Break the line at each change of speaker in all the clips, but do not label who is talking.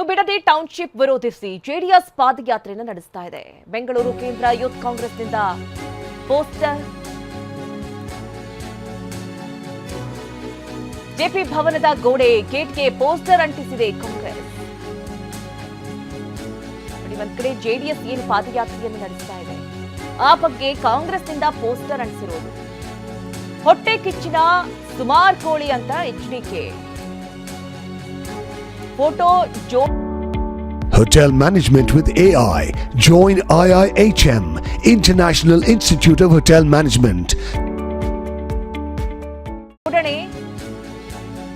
Bidadi township ವಿರೋಧಿಸಿ JDS ಪಾದಯಾತ್ರೆಯನ್ನು ನಡೆಸ್ತಾ ಇದೆ. ಬೆಂಗಳೂರು ಕೇಂದ್ರ ಯೂತ್ ಕಾಂಗ್ರೆಸ್ನಿಂದ ಪೋಸ್ಟರ್, ಜೆಪಿ ಭವನದ ಗೋಡೆ ಗೇಟ್ಗೆ ಪೋಸ್ಟರ್ ಅಂಟಿಸಿದೆ ಕಾಂಗ್ರೆಸ್. ಒಂದ್ ಕಡೆ ಜೆಡಿಎಸ್ ಏನು ಪಾದಯಾತ್ರೆಯನ್ನು ನಡೆಸ್ತಾ ಇದೆ, ಆ ಬಗ್ಗೆ ಕಾಂಗ್ರೆಸ್ನಿಂದ ಪೋಸ್ಟರ್ ಅಂಟಿಸಿರೋದು. ಹೊಟ್ಟೆ ಕಿಚ್ಚಿನ ಸುಮಾರ್ ಕೋಳಿ ಅಂತ HDK photo.
Hotel Management with AI. Join IIHM, International Institute of Hotel Management.
ಜೋಡಣೆ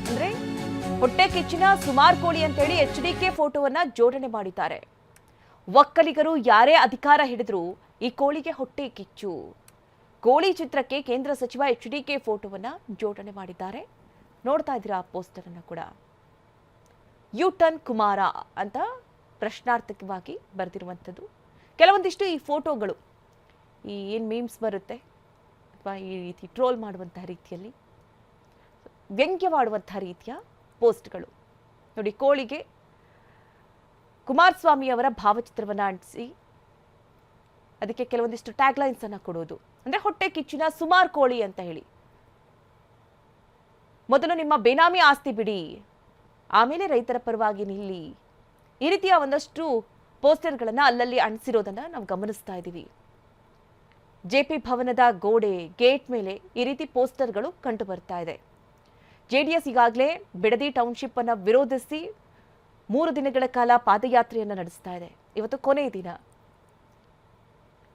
ಅಂದ್ರೆ ಹೊಟ್ಟೆ ಕಿಚ್ಚಿನ ಸುಮಾರ್ ಕೋಳಿ ಅಂತೇಳಿ ಎಚ್ಡಿಕೆ ಫೋಟೋವನ್ನ ಜೋಡಣೆ ಮಾಡಿದ್ದಾರೆ. ಒಕ್ಕಲಿಗರು ಯಾರೇ ಅಧಿಕಾರ ಹಿಡಿದ್ರು ಈ ಕೋಳಿಗೆ ಹೊಟ್ಟೆ ಕಿಚ್ಚು. ಕೋಳಿ ಚಿತ್ರಕ್ಕೆ ಕೇಂದ್ರ ಸಚಿವ ಎಚ್ಡಿಕೆ ಫೋಟೋವನ್ನ ಜೋಡಣೆ ಮಾಡಿದ್ದಾರೆ. ನೋಡ್ತಾ ಇದ್ದೀರಾ ಆ ಪೋಸ್ಟರ್ ಅನ್ನ ಕೂಡ. ಯೂಟರ್ನ್ ಕುಮಾರ ಅಂತ ಪ್ರಶ್ನಾರ್ಥಕವಾಗಿ ಬರೆದಿರುವಂಥದ್ದು. ಕೆಲವೊಂದಿಷ್ಟು ಈ ಫೋಟೋಗಳು ಈ ಏನು ಮೀಮ್ಸ್ ಬರುತ್ತೆ ಅಥವಾ ಈ ರೀತಿ ಟ್ರೋಲ್ ಮಾಡುವಂತಹ ರೀತಿಯಲ್ಲಿ ವ್ಯಂಗ್ಯವಾಡುವಂತಹ ರೀತಿಯ ಪೋಸ್ಟ್ಗಳು ನೋಡಿ. ಕೋಳಿಗೆ ಕುಮಾರಸ್ವಾಮಿ ಅವರ ಭಾವಚಿತ್ರವನ್ನು ಅಂಟಿಸಿ ಅದಕ್ಕೆ ಕೆಲವೊಂದಿಷ್ಟು ಟ್ಯಾಗ್ಲೈನ್ಸ್ ಅನ್ನು ಕೊಡೋದು. ಅಂದರೆ ಹೊಟ್ಟೆ ಕಿಚ್ಚಿನ ಸುಮಾರು ಕೋಳಿ ಅಂತ ಹೇಳಿ, ಮೊದಲು ನಿಮ್ಮ ಬೇನಾಮಿ ಆಸ್ತಿ ಬಿಡಿ, ಆಮೇಲೆ ರೈತರ ಪರವಾಗಿ ನಿಲ್ಲಿ. ಈ ರೀತಿಯ ಒಂದಷ್ಟು ಪೋಸ್ಟರ್ಗಳನ್ನು ಅಲ್ಲಲ್ಲಿ ಅಂಟಿಸಿರೋದನ್ನ ನಾವು ಗಮನಿಸ್ತಾ ಇದ್ದೀವಿ. ಜೆಪಿ ಭವನದ ಗೋಡೆ ಗೇಟ್ ಮೇಲೆ ಈ ರೀತಿ ಪೋಸ್ಟರ್ಗಳು ಕಂಡು ಬರ್ತಾ ಇದೆ. ಜೆಡಿಎಸ್ ಈಗಾಗಲೇ ಬಿಡದಿ ಟೌನ್ಶಿಪ್ ಅನ್ನು ವಿರೋಧಿಸಿ 3 ದಿನಗಳ ಕಾಲ ಪಾದಯಾತ್ರೆಯನ್ನು ನಡೆಸ್ತಾ ಇದೆ. ಇವತ್ತು ಕೊನೆಯ ದಿನ.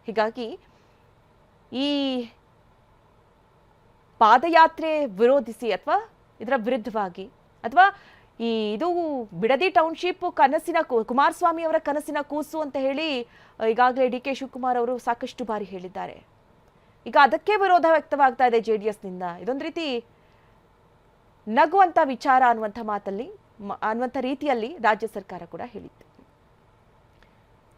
ಹೀಗಾಗಿ ಈ ಪಾದಯಾತ್ರೆ ವಿರೋಧಿಸಿ ಅಥವಾ ಇದರ ವಿರುದ್ಧವಾಗಿ ಅಥವಾ ಇದು ಬಿಡದಿ ಟೌನ್ಶಿಪ್ ಕನಸಿನ ಕುಮಾರಸ್ವಾಮಿ ಅವರ ಕನಸಿನ ಕೂಸು ಅಂತ ಹೇಳಿ ಈಗಾಗಲೇ ಡಿ.ಕೆ. ಶಿವಕುಮಾರ್ ಅವರು ಸಾಕಷ್ಟು ಬಾರಿ ಹೇಳಿದ್ದಾರೆ. ಈಗ ಅದಕ್ಕೆ ವಿರೋಧ ವ್ಯಕ್ತವಾಗ್ತಾ ಇದೆ ಜೆಡಿಎಸ್ನಿಂದ. ಇದೊಂದು ರೀತಿ ನಗುವಂತ ವಿಚಾರ ಅನ್ನುವಂಥ ಮಾತಲ್ಲಿ ಅನ್ನುವಂಥ ರೀತಿಯಲ್ಲಿ ರಾಜ್ಯ ಸರ್ಕಾರ ಕೂಡ ಹೇಳಿತ್ತು.